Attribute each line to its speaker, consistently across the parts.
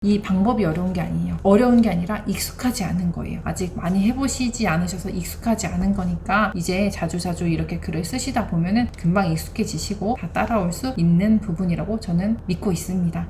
Speaker 1: 이 방법이 어려운 게 아니에요. 어려운 게 아니라 익숙하지 않은 거예요. 아직 많이 해보시지 않으셔서 익숙하지 않은 거니까 이제 자주자주 이렇게 글을 쓰시다 보면은 금방 익숙해지시고 다 따라올 수 있는 부분이라고 저는 믿고 있습니다.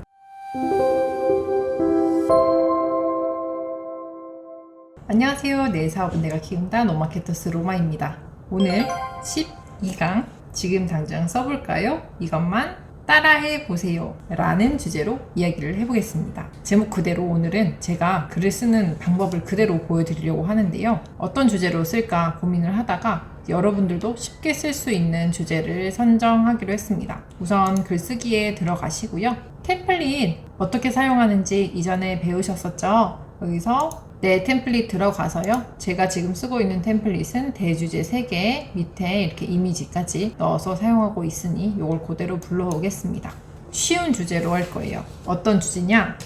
Speaker 1: 안녕하세요. 내 사업은 내가 키운다 노마케터스 로마입니다. 오늘 12강 지금 당장 써볼까요? 이것만 따라해 보세요 라는 주제로 이야기를 해보겠습니다. 제목 그대로 오늘은 제가 글을 쓰는 방법을 그대로 보여드리려고 하는데요. 어떤 주제로 쓸까 고민을 하다가 여러분들도 쉽게 쓸 수 있는 주제를 선정하기로 했습니다. 우선 글쓰기에 들어가시고요. 템플릿 어떻게 사용하는지 이전에 배우셨었죠? 여기서 네, 템플릿 들어가서요. 제가 지금 쓰고 있는 템플릿은 대주제 3개 밑에 이렇게 이미지까지 넣어서 사용하고 있으니 이걸 그대로 불러오겠습니다. 쉬운 주제로 할 거예요. 어떤 주제냐?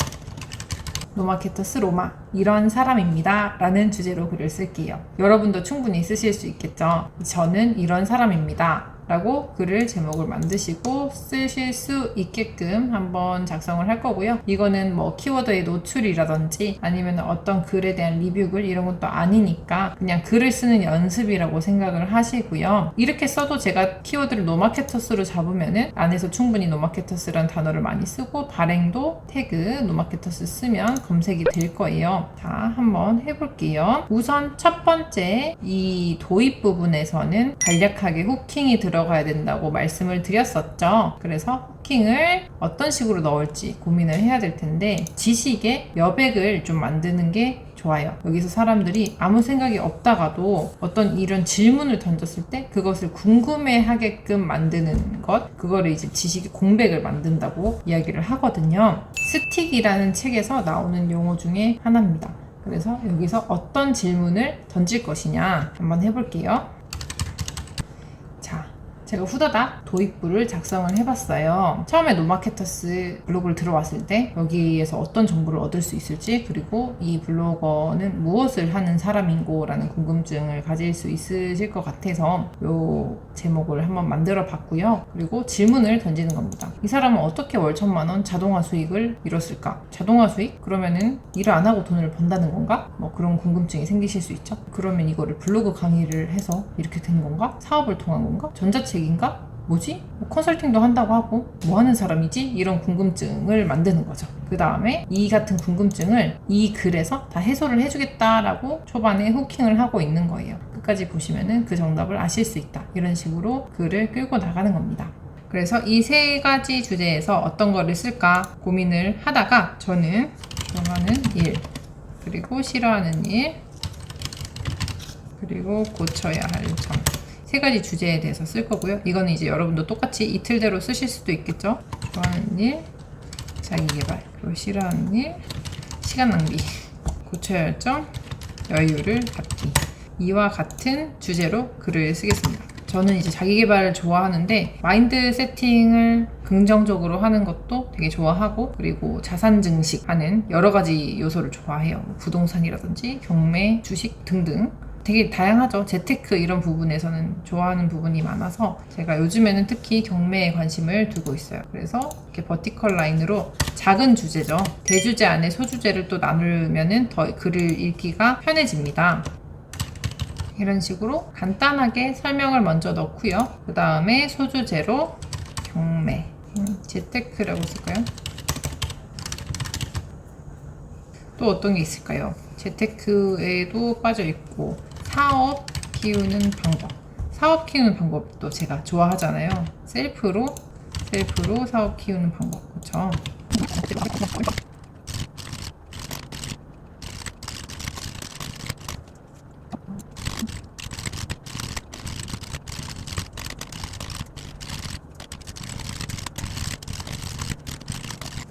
Speaker 1: 노마케터스 로마 이런 사람입니다 라는 주제로 글을 쓸게요. 여러분도 충분히 쓰실 수 있겠죠. 저는 이런 사람입니다 라고 글을 제목을 만드시고 쓰실 수 있게끔 한번 작성을 할 거고요. 이거는 뭐 키워드의 노출이라든지 아니면 어떤 글에 대한 리뷰글 이런 것도 아니니까 그냥 글을 쓰는 연습이라고 생각을 하시고요. 이렇게 써도 제가 키워드를 노마케터스로 잡으면은 안에서 충분히 노마케터스라는 단어를 많이 쓰고 발행도 태그 노마케터스 쓰면 검색이 될 거예요. 자, 한번 해볼게요. 우선 첫 번째 이 도입 부분에서는 간략하게 후킹이 들어가야 된다고 말씀을 드렸었죠. 그래서 후킹을 어떤 식으로 넣을지 고민을 해야 될 텐데 지식의 여백을 좀 만드는 게 좋아요. 여기서 사람들이 아무 생각이 없다가도 어떤 이런 질문을 던졌을 때 그것을 궁금해하게끔 만드는 것, 그거를 이제 지식의 공백을 만든다고 이야기를 하거든요. 스틱이라는 책에서 나오는 용어 중에 하나입니다. 그래서 여기서 어떤 질문을 던질 것이냐 한번 해볼게요. 제가 후다닥 도입부를 작성을 해봤어요. 처음에 노마케터스 블로그를 들어왔을 때 여기에서 어떤 정보를 얻을 수 있을지, 그리고 이 블로거는 무엇을 하는 사람인고 라는 궁금증을 가질 수 있으실 것 같아서 이 제목을 한번 만들어 봤고요. 그리고 질문을 던지는 겁니다. 이 사람은 어떻게 월 1,000만 원 자동화 수익을 이뤘을까? 자동화 수익? 그러면은 일을 안 하고 돈을 번다는 건가? 뭐 그런 궁금증이 생기실 수 있죠. 그러면 이거를 블로그 강의를 해서 이렇게 된 건가? 사업을 통한 건가? 전자책인가? 뭐지? 컨설팅도 한다고 하고 뭐 하는 사람이지? 이런 궁금증을 만드는 거죠. 그 다음에 이 같은 궁금증을 이 글에서 다 해소를 해주겠다라고 초반에 후킹을 하고 있는 거예요. 끝까지 보시면은 그 정답을 아실 수 있다. 이런 식으로 글을 끌고 나가는 겁니다. 그래서 이 3가지 주제에서 어떤 거를 쓸까 고민을 하다가 저는 좋아하는 일, 그리고 싫어하는 일, 그리고 고쳐야 할 점, 3가지 주제에 대해서 쓸 거고요. 이거는 이제 여러분도 똑같이 이틀대로 쓰실 수도 있겠죠. 좋아하는 일, 자기개발, 그리고 싫어하는 일, 시간 낭비, 고쳐야 할 점, 여유를 갖기, 이와 같은 주제로 글을 쓰겠습니다. 저는 이제 자기개발을 좋아하는데 마인드 세팅을 긍정적으로 하는 것도 되게 좋아하고, 그리고 자산 증식하는 여러 가지 요소를 좋아해요. 부동산이라든지 경매, 주식 등등 되게 다양하죠. 재테크 이런 부분에서는 좋아하는 부분이 많아서 제가 요즘에는 특히 경매에 관심을 두고 있어요. 그래서 이렇게 버티컬 라인으로 작은 주제죠. 대주제 안에 소주제를 또 나누면은 더 글을 읽기가 편해집니다. 이런 식으로 간단하게 설명을 먼저 넣고요. 그 다음에 소주제로 경매, 재테크라고 쓸까요? 또 어떤 게 있을까요? 재테크에도 빠져있고 사업 키우는 방법, 사업 키우는 방법도 제가 좋아하잖아요. 셀프로 사업 키우는 방법, 그렇죠?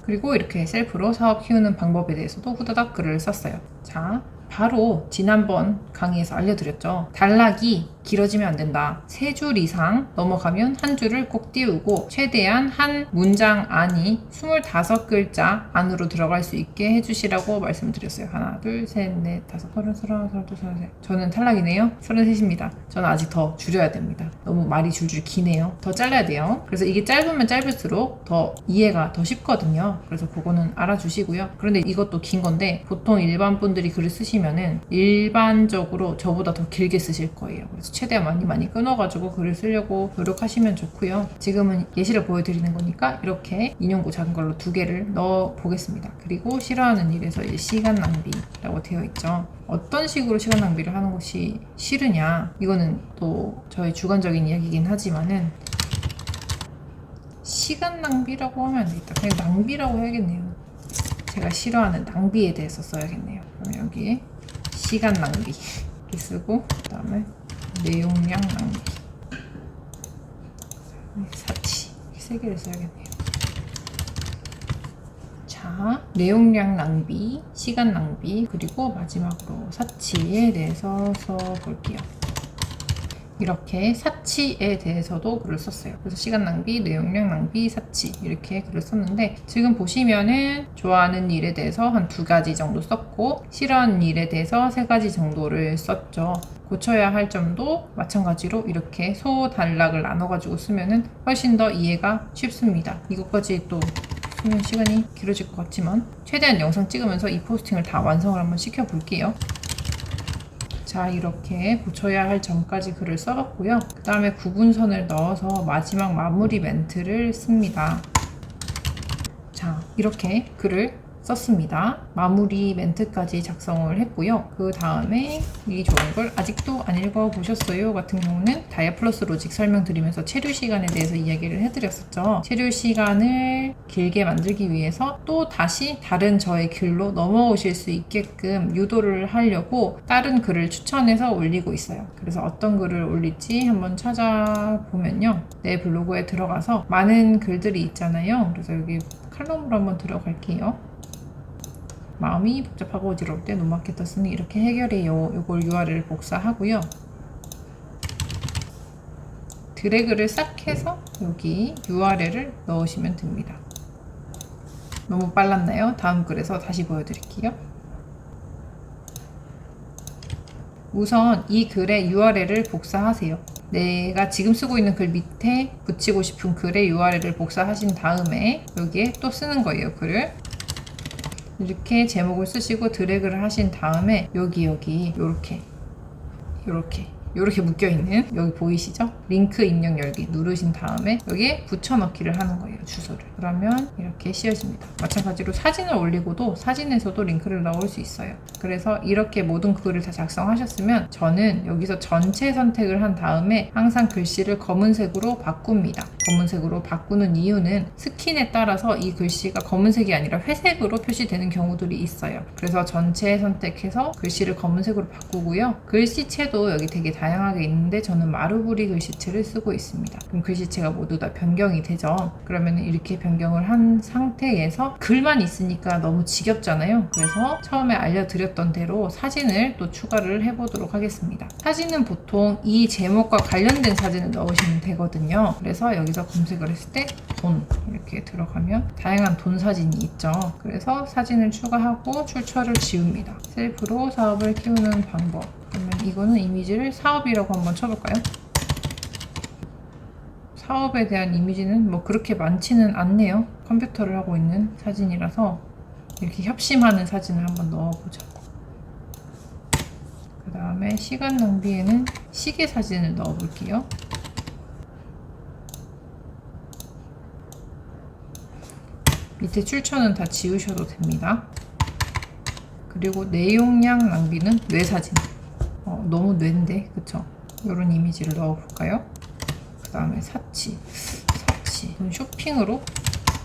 Speaker 1: 그리고 이렇게 셀프로 사업 키우는 방법에 대해서도 후다닥 글을 썼어요. 자, 바로 지난번 강의에서 알려드렸죠. 단락이 길어지면 안 된다. 3줄 이상 넘어가면 한 줄을 꼭 띄우고 최대한 한 문장 안이 25글자 안으로 들어갈 수 있게 해주시라고 말씀드렸어요. 하나, 둘, 셋, 넷, 다섯, 서른, 서른둘, 서른셋. 저는 탈락이네요. 33입니다. 저는 아직 더 줄여야 됩니다. 너무 말이 줄줄 기네요. 더 잘라야 돼요. 그래서 이게 짧으면 짧을수록 더 이해가 더 쉽거든요. 그래서 그거는 알아주시고요. 그런데 이것도 긴 건데 보통 일반 분들이 글을 쓰시면은 일반적으로 저보다 더 길게 쓰실 거예요. 그래서 최대한 많이 끊어가지고 글을 쓰려고 노력하시면 좋고요. 지금은 예시를 보여드리는 거니까 이렇게 인용구 작은 걸로 2개를 넣어 보겠습니다. 그리고 싫어하는 일에서 이제 시간 낭비라고 되어 있죠. 어떤 식으로 시간 낭비를 하는 것이 싫으냐, 이거는 또 저의 주관적인 이야기이긴 하지만은 시간 낭비라고 하면 안 되겠다. 그냥 낭비라고 해야겠네요. 제가 싫어하는 낭비에 대해서 써야겠네요. 그럼 여기에 시간 낭비 이렇게 쓰고, 그 다음에 내용량 낭비, 사치, 이렇게 3개를 써야겠네요. 자, 내용량 낭비, 시간 낭비, 그리고 마지막으로 사치에 대해서 써볼게요. 이렇게 사치에 대해서도 글을 썼어요. 그래서 시간 낭비, 내용량 낭비, 사치 이렇게 글을 썼는데, 지금 보시면은 좋아하는 일에 대해서 한 2가지 정도 썼고 싫어하는 일에 대해서 3가지 정도를 썼죠. 고쳐야 할 점도 마찬가지로 이렇게 소단락을 나눠가지고 쓰면은 훨씬 더 이해가 쉽습니다. 이것까지 또 쓰면 시간이 길어질 것 같지만 최대한 영상 찍으면서 이 포스팅을 다 완성을 한번 시켜볼게요. 자, 이렇게 고쳐야 할 점까지 글을 써봤고요. 그 다음에 구분선을 넣어서 마지막 마무리 멘트를 씁니다. 자, 이렇게 글을 썼습니다. 마무리 멘트까지 작성을 했고요. 그 다음에 이 좋은 걸 아직도 안 읽어보셨어요 같은 경우는 다이아플러스 로직 설명드리면서 체류 시간에 대해서 이야기를 해드렸었죠. 체류 시간을 길게 만들기 위해서 또 다시 다른 저의 글로 넘어오실 수 있게끔 유도를 하려고 다른 글을 추천해서 올리고 있어요. 그래서 어떤 글을 올릴지 한번 찾아보면요, 내 블로그에 들어가서 많은 글들이 있잖아요. 그래서 여기 칼럼으로 한번 들어갈게요. 마음이 복잡하고 어지러울 때 노마케터스는 이렇게 해결해요. 이걸 URL을 복사하고요. 드래그를 싹 해서 여기 URL을 넣으시면 됩니다. 너무 빨랐나요? 다음 글에서 다시 보여드릴게요. 우선 이 글의 URL을 복사하세요. 내가 지금 쓰고 있는 글 밑에 붙이고 싶은 글의 URL을 복사하신 다음에 여기에 또 쓰는 거예요. 글을 이렇게 제목을 쓰시고 드래그를 하신 다음에 여기 요렇게 묶여있는, 여기 보이시죠? 링크 입력 열기 누르신 다음에 여기에 붙여넣기를 하는 거예요, 주소를. 그러면 이렇게 씌워집니다. 마찬가지로 사진을 올리고도 사진에서도 링크를 넣을 수 있어요. 그래서 이렇게 모든 글을 다 작성하셨으면 저는 여기서 전체 선택을 한 다음에 항상 글씨를 검은색으로 바꿉니다. 검은색으로 바꾸는 이유는 스킨에 따라서 이 글씨가 검은색이 아니라 회색으로 표시되는 경우들이 있어요. 그래서 전체 선택해서 글씨를 검은색으로 바꾸고요. 글씨체도 여기 되게 다양하게 있는데 저는 마루부리 글씨체를 쓰고 있습니다. 그럼 글씨체가 모두 다 변경이 되죠. 그러면 이렇게 변경을 한 상태에서 글만 있으니까 너무 지겹잖아요. 그래서 처음에 알려드렸던 대로 사진을 또 추가를 해보도록 하겠습니다. 사진은 보통 이 제목과 관련된 사진을 넣으시면 되거든요. 그래서 여기서 검색을 했을 때 돈 이렇게 들어가면 다양한 돈 사진이 있죠. 그래서 사진을 추가하고 출처를 지웁니다. 셀프로 사업을 키우는 방법. 그러면 이거는 이미지를 사업이라고 한번 쳐볼까요? 사업에 대한 이미지는 뭐 그렇게 많지는 않네요. 컴퓨터를 하고 있는 사진이라서 이렇게 협심하는 사진을 한번 넣어보죠. 그 다음에 시간 낭비에는 시계 사진을 넣어볼게요. 밑에 출처는 다 지우셔도 됩니다. 그리고 내용량 낭비는 뇌 사진. 너무 뇌인데, 그쵸? 이런 이미지를 넣어볼까요? 그 다음에 사치. 쇼핑으로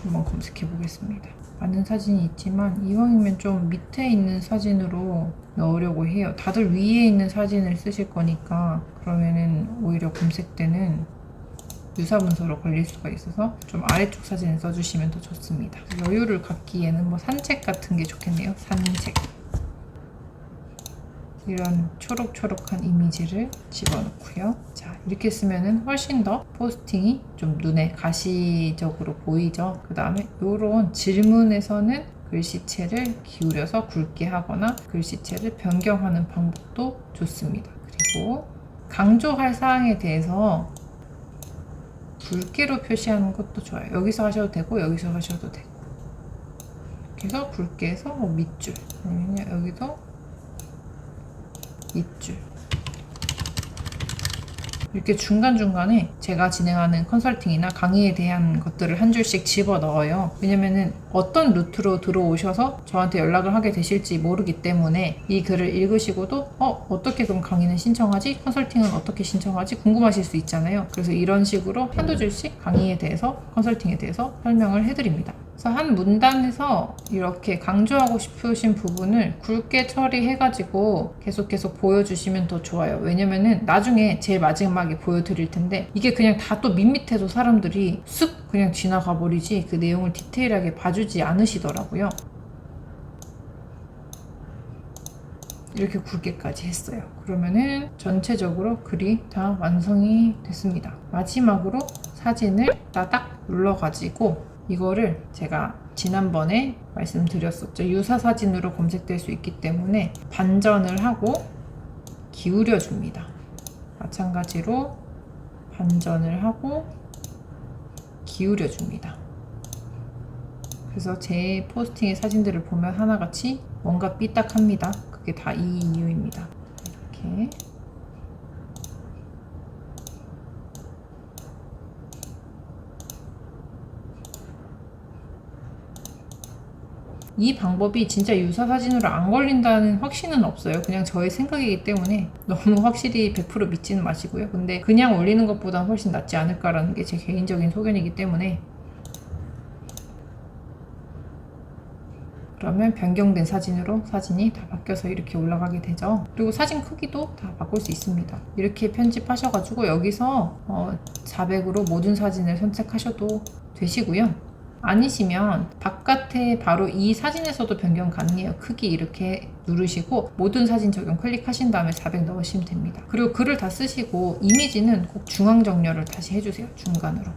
Speaker 1: 한번 검색해 보겠습니다. 많은 사진이 있지만 이왕이면 좀 밑에 있는 사진으로 넣으려고 해요. 다들 위에 있는 사진을 쓰실 거니까 그러면은 오히려 검색 때는 유사문서로 걸릴 수가 있어서 좀 아래쪽 사진을 써주시면 더 좋습니다. 여유를 갖기에는 뭐 산책 같은 게 좋겠네요. 산책. 이런 초록초록한 이미지를 집어넣고요. 자, 이렇게 쓰면은 훨씬 더 포스팅이 좀 눈에 가시적으로 보이죠. 그 다음에 이런 질문에서는 글씨체를 기울여서 굵게 하거나 글씨체를 변경하는 방법도 좋습니다. 그리고 강조할 사항에 대해서 굵게로 표시하는 것도 좋아요. 여기서 하셔도 되고 여기서 하셔도 되고, 여기서 굵게 해서 뭐 밑줄, 아니면 여기도 밑줄, 이렇게 중간중간에 제가 진행하는 컨설팅이나 강의에 대한 것들을 한 줄씩 집어 넣어요. 왜냐면은 어떤 루트로 들어오셔서 저한테 연락을 하게 되실지 모르기 때문에 이 글을 읽으시고도 어떻게 그럼 강의는 신청하지? 컨설팅은 어떻게 신청하지? 궁금하실 수 있잖아요. 그래서 이런 식으로 한두 줄씩 강의에 대해서, 컨설팅에 대해서 설명을 해드립니다. 그래서 한 문단에서 이렇게 강조하고 싶으신 부분을 굵게 처리해가지고 계속 보여주시면 더 좋아요. 왜냐면은 나중에 제일 마지막에 보여드릴 텐데 이게 그냥 다 또 밋밋해도 사람들이 쓱 그냥 지나가 버리지 그 내용을 디테일하게 봐주지 않으시더라고요. 이렇게 굵게까지 했어요. 그러면은 전체적으로 글이 다 완성이 됐습니다. 마지막으로 사진을 따닥 눌러가지고 이거를 제가 지난번에 말씀드렸었죠. 유사 사진으로 검색될 수 있기 때문에 반전을 하고 기울여 줍니다. 마찬가지로 반전을 하고 기울여 줍니다. 그래서 제 포스팅의 사진들을 보면 하나같이 뭔가 삐딱합니다. 그게 다 이 이유입니다. 이렇게 이 방법이 진짜 유사 사진으로 안 걸린다는 확신은 없어요. 그냥 저의 생각이기 때문에 너무 확실히 100% 믿지는 마시고요. 근데 그냥 올리는 것보다 훨씬 낫지 않을까라는 게 제 개인적인 소견이기 때문에, 그러면 변경된 사진으로 사진이 다 바뀌어서 이렇게 올라가게 되죠. 그리고 사진 크기도 다 바꿀 수 있습니다. 이렇게 편집하셔가지고 여기서 400으로 모든 사진을 선택하셔도 되시고요. 아니시면 바깥에 바로 이 사진에서도 변경 가능해요. 크기 이렇게 누르시고 모든 사진 적용 클릭하신 다음에 400 넣으시면 됩니다. 그리고 글을 다 쓰시고 이미지는 꼭 중앙 정렬을 다시 해주세요. 중간으로.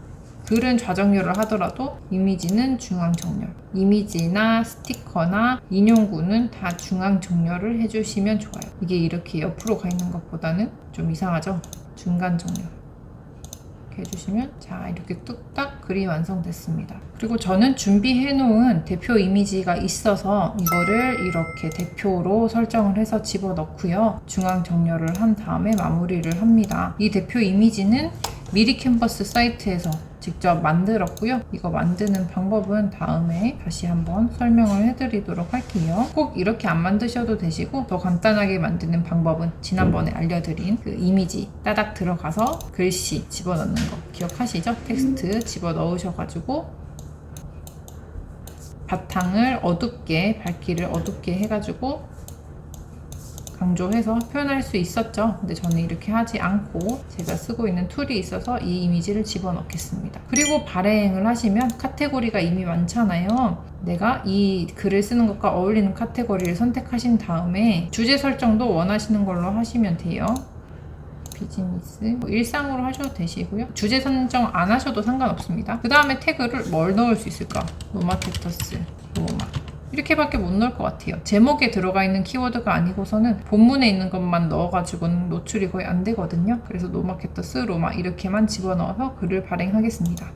Speaker 1: 글은 좌정렬을 하더라도 이미지는 중앙 정렬. 이미지나 스티커나 인용구는 다 중앙 정렬을 해주시면 좋아요. 이게 이렇게 옆으로 가 있는 것보다는 좀 이상하죠? 중간 정렬. 해주시면 자, 이렇게 뚝딱 글이 완성됐습니다. 그리고 저는 준비해 놓은 대표 이미지가 있어서 이거를 이렇게 대표로 설정을 해서 집어넣고요. 중앙 정렬을 한 다음에 마무리를 합니다. 이 대표 이미지는 미리 캔버스 사이트에서 직접 만들었고요. 이거 만드는 방법은 다음에 다시 한번 설명을 해드리도록 할게요. 꼭 이렇게 안 만드셔도 되시고 더 간단하게 만드는 방법은 지난번에 알려드린 그 이미지 따닥 들어가서 글씨 집어넣는 거 기억하시죠? 텍스트 집어넣으셔가지고 바탕을 어둡게, 밝기를 어둡게 해가지고 강조해서 표현할 수 있었죠. 근데 저는 이렇게 하지 않고 제가 쓰고 있는 툴이 있어서 이 이미지를 집어넣겠습니다. 그리고 발행을 하시면 카테고리가 이미 많잖아요. 내가 이 글을 쓰는 것과 어울리는 카테고리를 선택하신 다음에 주제 설정도 원하시는 걸로 하시면 돼요. 비즈니스, 일상으로 하셔도 되시고요. 주제 선정 안 하셔도 상관없습니다. 그 다음에 태그를 뭘 넣을 수 있을까? 노마케터스, 로마. 이렇게밖에 못 넣을 것 같아요. 제목에 들어가 있는 키워드가 아니고서는 본문에 있는 것만 넣어가지고는 노출이 거의 안 되거든요. 그래서 노마케터스, 로마 이렇게만 집어넣어서 글을 발행하겠습니다.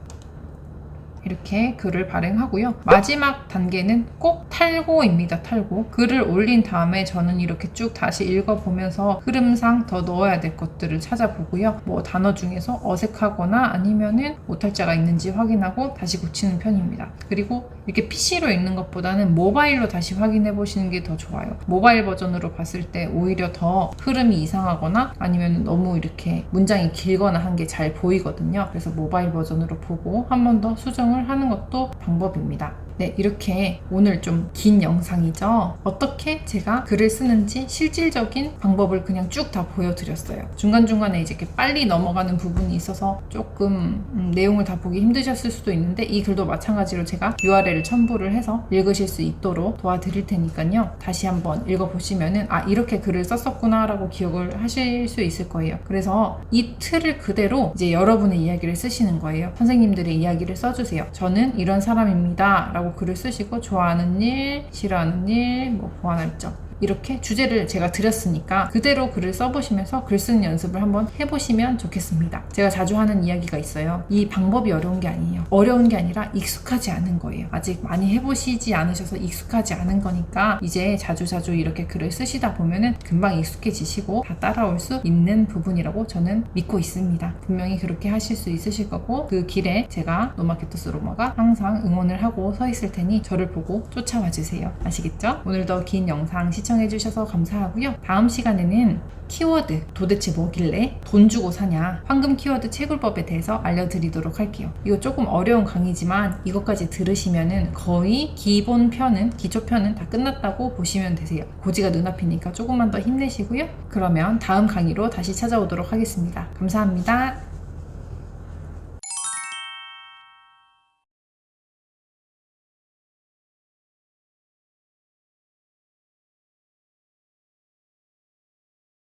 Speaker 1: 이렇게 글을 발행하고요. 마지막 단계는 꼭 탈고입니다. 탈고. 글을 올린 다음에 저는 이렇게 쭉 다시 읽어보면서 흐름상 더 넣어야 될 것들을 찾아보고요. 뭐 단어 중에서 어색하거나 아니면은 오탈자가 있는지 확인하고 다시 고치는 편입니다. 그리고 이렇게 PC로 읽는 것보다는 모바일로 다시 확인해 보시는 게 더 좋아요. 모바일 버전으로 봤을 때 오히려 더 흐름이 이상하거나 아니면 너무 이렇게 문장이 길거나 한 게 잘 보이거든요. 그래서 모바일 버전으로 보고 한 번 더 수정을 하는 것도 방법입니다. 네, 이렇게 오늘 좀 긴 영상이죠. 어떻게 제가 글을 쓰는지 실질적인 방법을 그냥 쭉 다 보여드렸어요. 중간중간에 이제 이렇게 빨리 넘어가는 부분이 있어서 조금 내용을 다 보기 힘드셨을 수도 있는데 이 글도 마찬가지로 제가 URL을 첨부를 해서 읽으실 수 있도록 도와드릴 테니까요. 다시 한번 읽어보시면은 아, 이렇게 글을 썼었구나 라고 기억을 하실 수 있을 거예요. 그래서 이 틀을 그대로 이제 여러분의 이야기를 쓰시는 거예요. 선생님들의 이야기를 써주세요. 저는 이런 사람입니다 라고 글을 쓰시고 좋아하는 일, 싫어하는 일, 뭐 보완할 점 이렇게 주제를 제가 드렸으니까 그대로 글을 써보시면서 글 쓰는 연습을 한번 해보시면 좋겠습니다. 제가 자주 하는 이야기가 있어요. 이 방법이 어려운 게 아니에요. 어려운 게 아니라 익숙하지 않은 거예요. 아직 많이 해보시지 않으셔서 익숙하지 않은 거니까 이제 자주자주 이렇게 글을 쓰시다 보면은 금방 익숙해지시고 다 따라올 수 있는 부분이라고 저는 믿고 있습니다. 분명히 그렇게 하실 수 있으실 거고 그 길에 제가 노마케토스 로마가 항상 응원을 하고 서 있을 테니 저를 보고 쫓아와 주세요. 아시겠죠? 오늘도 긴 영상 시청해주셔서 감사하고요. 다음 시간에는 키워드 도대체 뭐길래 돈 주고 사냐 황금 키워드 채굴법에 대해서 알려드리도록 할게요. 이거 조금 어려운 강의지만 이것까지 들으시면은 거의 기본 편은 기초 편은 다 끝났다고 보시면 되세요. 고지가 눈앞이니까 조금만 더 힘내시고요. 그러면 다음 강의로 다시 찾아오도록 하겠습니다. 감사합니다.